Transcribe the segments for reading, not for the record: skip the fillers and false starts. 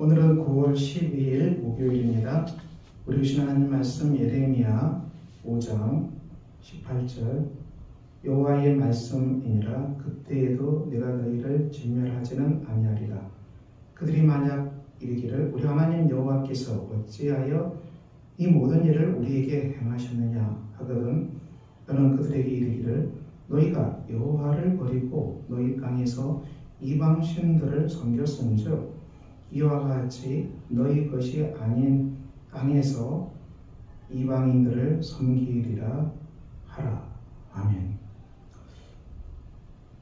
오늘은 9월 12일 목요일입니다. 우리 주신 하나님 말씀 예레미야 5장 18절 여호와의 말씀이니라. 그때에도 내가 너희를 진멸하지는 아니하리라. 그들이 만약 이르기를 우리 하나님 여호와께서 어찌하여 이 모든 일을 우리에게 행하셨느냐 하거든 너는 그들에게 이르기를 너희가 여호와를 버리고 너희 땅에서 이방 신들을 섬겼은즉 이와 같이 너희 것이 아닌 땅에서 이방인들을 섬기리라 하라. 아멘.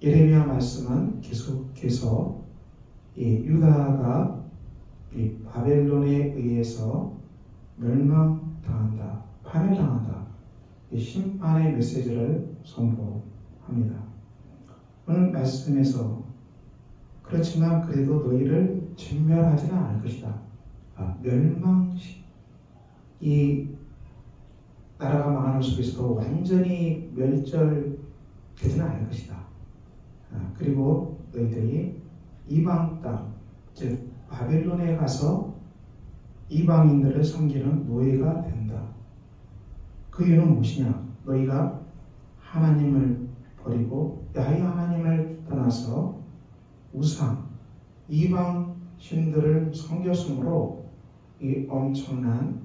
예레미야 말씀은 계속해서 유다가 바벨론에 의해서 멸망당한다, 파멸당한다, 심판의 메시지를 선포합니다. 오늘 말씀에서 그렇지만 그래도 너희를 진멸하지는 않을 것이다. 이 나라가 망하는 속에서도 완전히 멸절되지는 않을 것이다. 그리고 너희들이 이방 땅, 즉 바벨론에 가서 이방인들을 섬기는 노예가 된다. 그 이유는 무엇이냐? 너희가 하나님을 버리고 야훼 하나님을 떠나서 우상, 이방 신들을 섬겼으므로 이 엄청난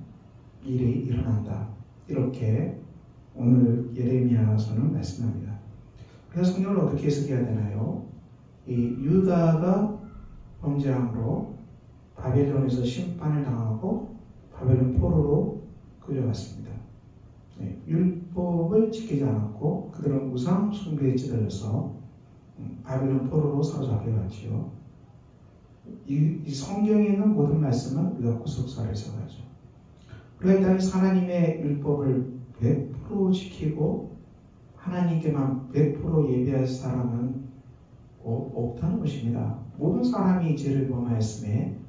일이 일어난다. 이렇게 오늘 예레미야서는 말씀합니다. 그래서 성경을 어떻게 해석해야 되나요? 이 유다가 범죄함으로 바벨론에서 심판을 당하고 바벨론 포로로 끌려갔습니다. 율법을 지키지 않았고 그들은 우상 숭배에 찌들려서 바벨론 포로로 사로잡혀갔지요. 이 성경에 있는 모든 말씀은 우리가 구속사를 해석하죠. 우리가 일단 하나님의 율법을 100% 지키고 하나님께만 100% 예배할 사람은 없다는 것입니다. 모든 사람이 죄를 범하였음에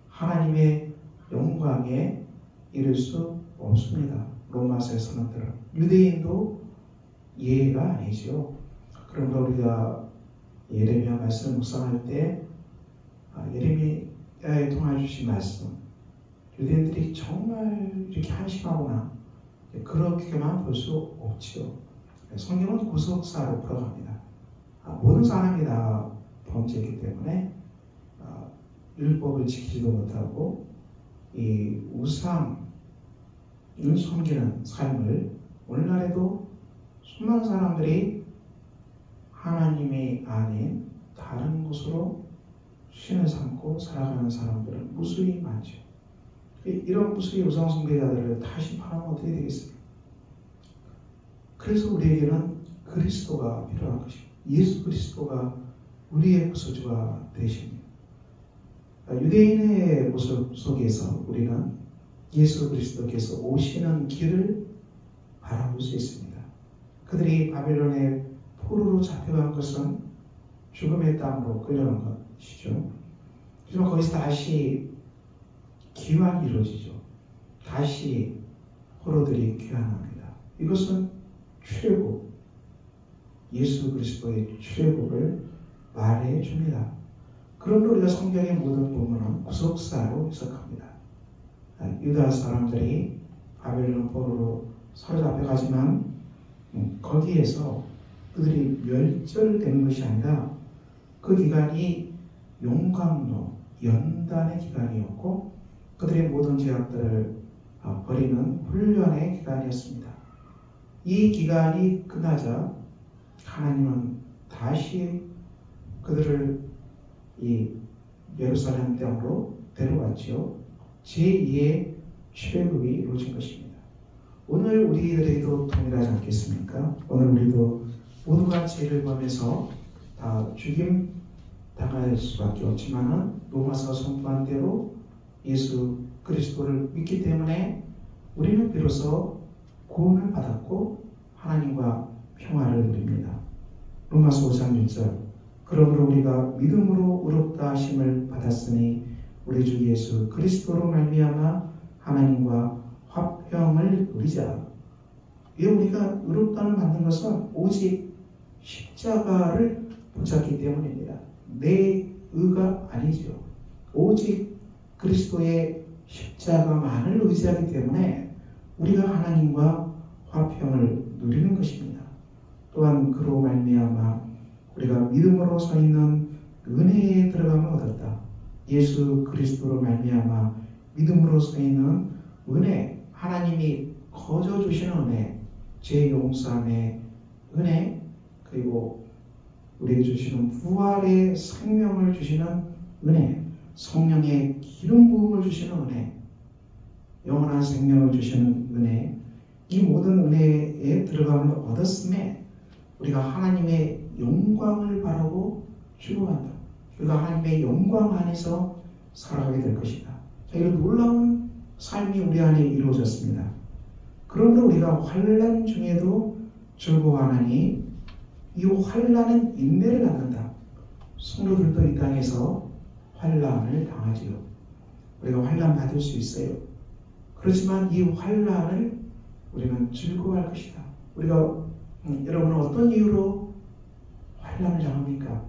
하나님의 영광에 이를 수 없습니다. 로마서의 선언대로 유대인도 예가 아니죠. 그러므로 우리가 예레미야 말씀을 묵상할 때 예레미야에 통해 주신 말씀, 유대인들이 정말 이렇게 한심하구나, 그렇게만 볼 수 없지요. 성경은 구속사로 풀어갑니다. 모든 사람이 다 범죄이기 때문에 율법을 지키지도 못하고 이 우상을 섬기는 삶을 오늘날에도 수많은 사람들이 하나님이 아닌 다른 곳으로 신을 삼고 살아가는 사람들은 무수히 많죠. 이런 무수히 우상 숭배자들을 다 심판하면 어떻게 되겠습니까? 그래서 우리에게는 그리스도가 필요한 것입니다. 예수 그리스도가 우리의 구속주가 되십니다. 유대인의 모습 속에서 우리는 예수 그리스도께서 오시는 길을 바라볼 수 있습니다. 그들이 바벨론의 포로로 잡혀간 것은 죽음의 땅으로 끌려간 것이죠. 하지만 거기서 다시 귀환이 이루어지죠. 다시 포로들이 귀환합니다. 이것은 출애굽, 예수 그리스도의 출애굽을 말해 줍니다. 그러므로 우리가 성경의 모든 부분은 구속사로 해석합니다. 유다 사람들이 바벨론 포로로 사로잡혀가지만 거기에서 그들이 멸절되는 것이 아니라 그 기간이 용광로, 연단의 기간이었고 그들의 모든 죄악들을 버리는 훈련의 기간이었습니다. 이 기간이 끝나자 하나님은 다시 그들을 이 예루살렘 땅으로 데려갔지요. 제2의 출애굽이 이루어진 것입니다. 오늘 우리들에게도 동일하지 않겠습니까? 오늘 우리도 모두가 죄를 범해서 다 죽임 당할 수밖에 없지만은 로마서 선포한 대로 예수 그리스도를 믿기 때문에 우리는 비로소 구원을 받았고 하나님과 평화를 누립니다. 로마서 5장 1절 그러므로 우리가 믿음으로 의롭다 하심을 받았으니 우리 주 예수 그리스도로 말미암아 하나님과 화평을 누리자. 왜 우리가 의롭다를 받는 것은 오직 십자가를 붙잡기 때문입니다. 내 의가 아니죠. 오직 그리스도의 십자가만을 의지하기 때문에 우리가 하나님과 화평을 누리는 것입니다. 또한 그로 말미암아 우리가 믿음으로 서 있는 은혜에 들어감을 얻었다. 예수 그리스도로 말미암아 믿음으로 서 있는 은혜, 하나님이 거저 주시는 은혜, 죄 용서함의 은혜, 그리고 우리에게 주시는 부활의 생명을 주시는 은혜, 성령의 기름 부음을 주시는 은혜, 영원한 생명을 주시는 은혜, 이 모든 은혜에 들어감을 얻었음에 우리가 하나님의 영광을 바라고 추구한다. 우리가 하나님의 영광 안에서 살아가게 될 것이다. 자, 이런 놀라운 삶이 우리 안에 이루어졌습니다. 그러므로 우리가 환난 중에도 즐거워하나니 이 환난은 인내를 낳는다. 성도들도 이 땅에서 환난을 당하지요. 우리가 환난 받을 수 있어요. 그렇지만 이 환난을 우리는 즐거워할 것이다. 우리가 여러분은 어떤 이유로 환난을 당합니까?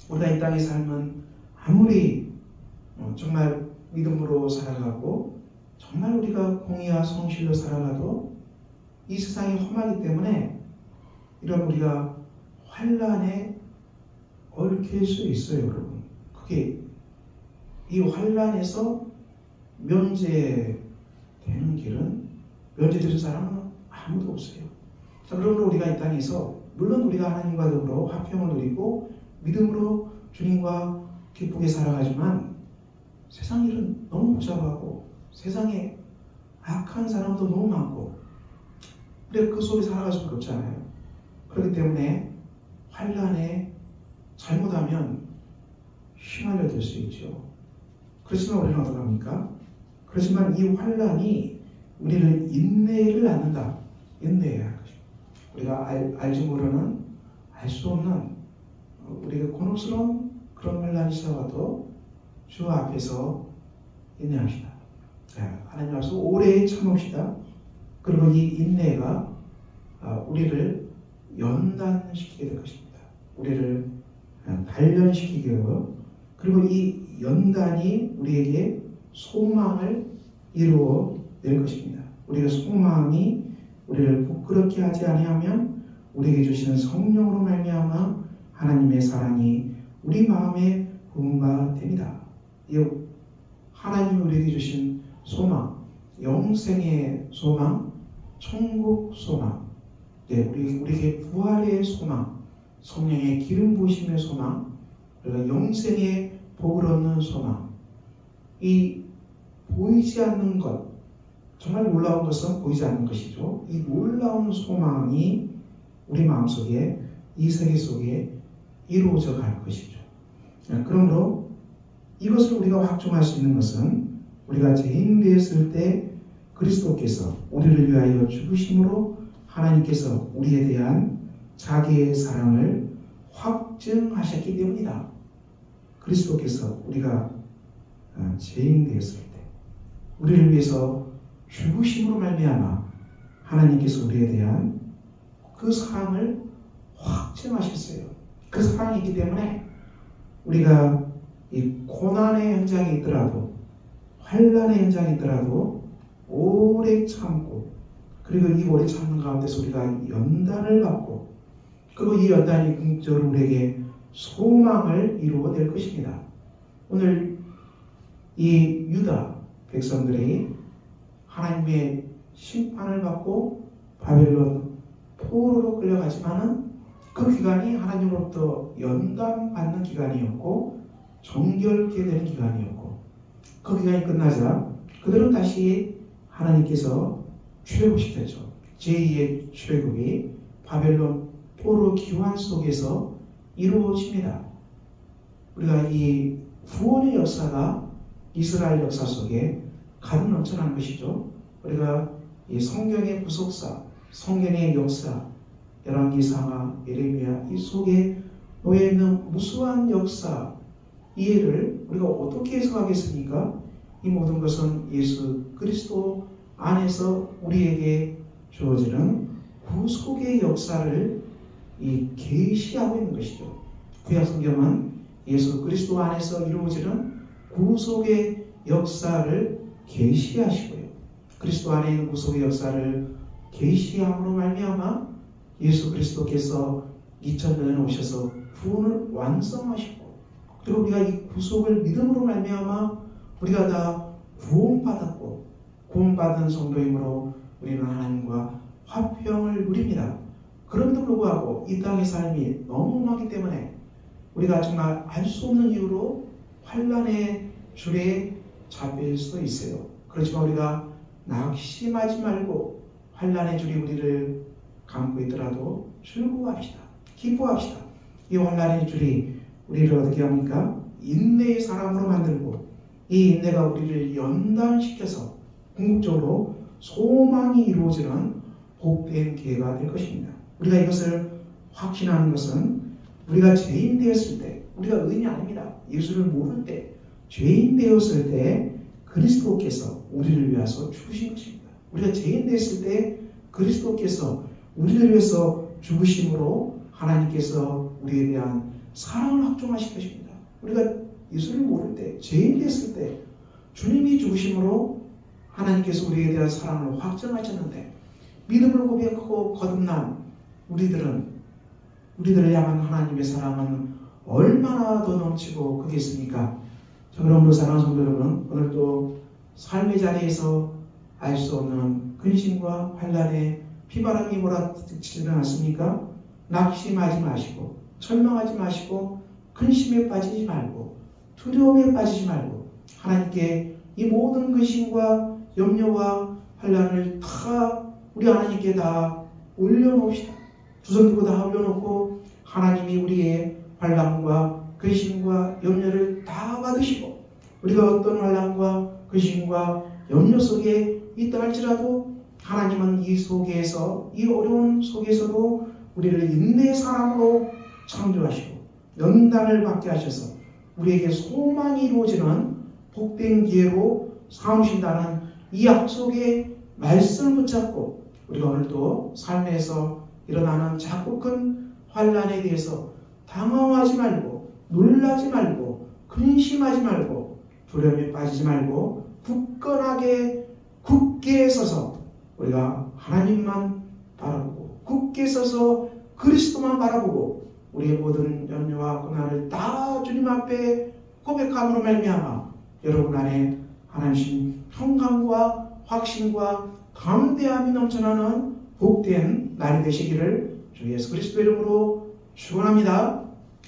우리가 이 땅의 삶은 아무리 정말 믿음으로 살아가고 정말 우리가 공의와 성실로 살아가도 이 세상이 험하기 때문에 이런 우리가 환난에 얽힐 수 있어요, 여러분. 그게 이 환난에서 면제되는 길은, 면제되는 사람은 아무도 없어요. 자, 그러므로 우리가 이 땅에서 물론 우리가 하나님과 더불어 화평을 누리고 믿음으로 주님과 기쁘게 살아가지만 세상 일은 너무 복잡하고 세상에 악한 사람도 너무 많고 우리가 그 속에 살아갈 수밖에 없잖아요. 그렇기 때문에 환난에 잘못하면 휘말려 들 수 있죠. 그렇지만 우리는 어떡합니까? 그렇지만 이 환난이 우리를 인내를 낳는다. 인내해야 할 것입니다. 우리가 알지 모르는, 알 수 없는 우리가 곤혹스러운 그런 환난이 시작와도 주 앞에서 인내합시다. 하나님 앞에서 오래 참읍시다. 그리고 이 인내가 우리를 연단시키게 될 것입니다. 우리를 단련시키게 되고, 그리고 이 연단이 우리에게 소망을 이루어 낼 것입니다. 우리가 소망이 우리를 부끄럽게 하지 아니하면 우리에게 주시는 성령으로 말미암아 하나님의 사랑이 우리 마음에 부은 바 됩니다. 이 하나님이 우리에게 주신 소망, 영생의 소망, 천국 소망, 우리에게 부활의 소망, 성령의 기름 부으심의 소망, 그리고 영생의 복을 얻는 소망, 이 보이지 않는 것, 정말 놀라운 것은 보이지 않는 것이죠. 이 놀라운 소망이 우리 마음속에, 이 세계 속에 이루어져 갈 것이죠. 그러므로 이것을 우리가 확증할 수 있는 것은 우리가 죄인 되었을 때 그리스도께서 우리를 위하여 죽으심으로 하나님께서 우리에 대한 자기의 사랑을 확증하셨기 때문이다. 그리스도께서 우리가 죄인 되었을 때 우리를 위해서 죽으심으로 말미암아 하나님께서 우리에 대한 그 사랑을 확증하셨어요. 그 사랑이 있기 때문에 우리가 이 고난의 현장에 있더라도, 환난의 현장에 있더라도 오래 참고, 그리고 이 오래 참는 가운데서 우리가 연단을 받고, 그리고 이 연단이 궁극적으로 우리에게 소망을 이루어낼 것입니다. 오늘 이 유다 백성들이 하나님의 심판을 받고 바벨론 포로로 끌려가지만은 그 기간이 하나님으로부터 연단받는 기간이었고 정결케 되는 기간이었고, 그 기간이 끝나자 그들은 다시 하나님께서 출애굽시켰죠. 제2의 출애굽이 바벨론 포로 기환 속에서 이루어집니다. 우리가 이 구원의 역사가 이스라엘 역사 속에 가득 넘쳐나는 것이죠. 우리가 이 성경의 구속사, 성경의 역사, 열왕기상하, 예레미야 이 속에 놓여 있는 무수한 역사 이해를 우리가 어떻게 해석하겠습니까? 이 모든 것은 예수 그리스도 안에서 우리에게 주어지는 구속의 역사를 계시하고 있는 것이죠. 구약 성경은 예수 그리스도 안에서 이루어지는 구속의 역사를 계시하시고요. 그리스도 안에 있는 구속의 역사를 계시함으로 말미암아 예수 그리스도께서 2000년에 오셔서 구원을 완성하시고, 그리고 우리가 이 구속을 믿음으로 말미암아 우리가 다 구원받았고, 구원받은 성도이므로 우리는 하나님과 화평을 누립니다. 그럼에도 불구하고 이 땅의 삶이 너무 험하기 때문에 우리가 정말 알 수 없는 이유로 환난의 줄에 잡힐 수도 있어요. 그렇지만 우리가 낙심하지 말고 환난의 줄이 우리를 감고 있더라도 즐거워합시다. 기뻐합시다. 이 환난의 줄이 우리를 어떻게 합니까? 인내의 사람으로 만들고, 이 인내가 우리를 연단시켜서 궁극적으로 소망이 이루어지는 복된 기회가 될 것입니다. 우리가 이것을 확신하는 것은 우리가 죄인 되었을 때, 우리가 의인이 아닙니다. 예수를 모를 때, 죄인 되었을 때 그리스도께서 우리를 위해서 죽으신 것입니다. 우리가 죄인 되었을 때 그리스도께서 우리를 위해서 죽으심으로 하나님께서 우리에 대한 사랑을 확정하신 것입니다. 우리가 예수를 모를 때, 죄인 되었을 때 주님이 죽으심으로 하나님께서 우리에 대한 사랑을 확정하셨는데, 믿음을 고백하고 거듭난 우리들을 향한 하나님의 사랑은 얼마나 더 넘치고 크겠습니까? 자, 그러므로 사랑하는 성도 여러분, 오늘도 삶의 자리에서 알 수 없는 근심과 환난에 피바람이 몰아치지는 않습니까? 낙심하지 마시고, 절망하지 마시고, 근심에 빠지지 말고, 두려움에 빠지지 말고, 하나님께 이 모든 근심과 염려와 환난을 다 우리 하나님께 다 올려놓읍시다. 두 손 들고 다 올려놓고 하나님이 우리의 환난과 근심과 염려를 다 받으시고, 우리가 어떤 환난과 근심과 염려 속에 있다 할지라도 하나님은 이 속에서, 이 어려운 속에서도 우리를 인내의 사람으로 창조하시고 연단을 받게 하셔서 우리에게 소망이 이루어지는 복된 기회로 삼으신다는 이 약속의 말씀을 붙잡고, 우리가 오늘도 삶에서 일어나는 작고 큰 환난에 대해서 당황하지 말고, 놀라지 말고, 근심하지 말고, 두려움에 빠지지 말고 굳건하게 굳게 서서 우리가 하나님만 바라보고, 굳게 서서 그리스도만 바라보고, 우리의 모든 염려와 고난을 다 주님 앞에 고백함으로 말미암아 여러분 안에 하나님 평강과 확신과 담대함이 넘쳐나는 복된 날이 되시기를 주 예수 그리스도 이름으로 축원합니다.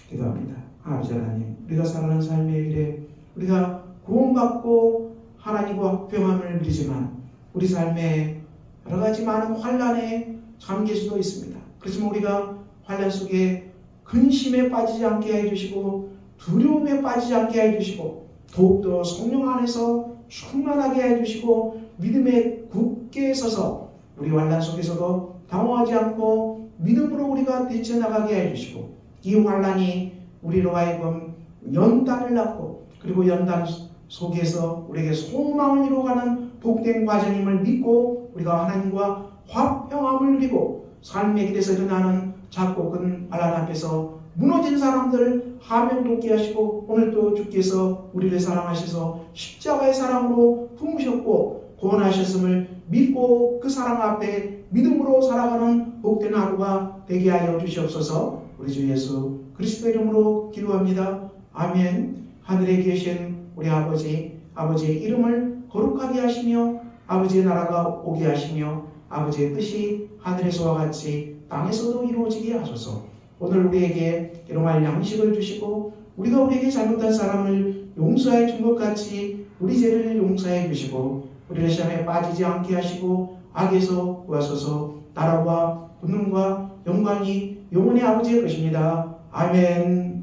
기도합니다. 아버지 하나님, 우리가 살아가는 삶의 일에 우리가 구원받고 하나님과 화평함을 누리지만 우리 삶에 여러 가지 많은 환난에 잠길 수도 있습니다. 그렇지만 우리가 환난 속에 근심에 빠지지 않게 해주시고, 두려움에 빠지지 않게 해주시고, 더욱더 성령 안에서 충만하게 해주시고, 믿음에 굳게 서서 우리 환난 속에서도 당황하지 않고 믿음으로 우리가 대처나가게 해주시고, 이 환난이 우리로 하여금 연단을 낳고, 그리고 연단 속에서 우리에게 소망을 이루어가는 복된 과정임을 믿고 우리가 하나님과 화평함을 누리고, 삶의 길에서 일어나는 작고 큰 환난 앞에서 무너진 사람들 하명 돋게 하시고, 오늘도 주께서 우리를 사랑하셔서 십자가의 사랑으로 품으셨고 구원하셨음을 믿고 그 사랑 앞에 믿음으로 살아가는 복된 하루가 되게 하여 주시옵소서. 우리 주 예수 그리스도 이름으로 기도합니다. 아멘. 하늘에 계신 우리 아버지의 이름을 거룩하게 하시며 아버지의 나라가 오게 하시며 아버지의 뜻이 하늘에서와 같이 땅에서도 이루어지게 하소서. 오늘 우리에게 일용할 양식을 주시고, 우리가 우리에게 잘못한 사람을 용서해 준 것 같이 우리 죄를 용서해 주시고, 우리를 시험에 빠지지 않게 하시고 악에서 구하소서. 나라와 권능과 영광이 영원히 아버지의 것입니다. 아멘.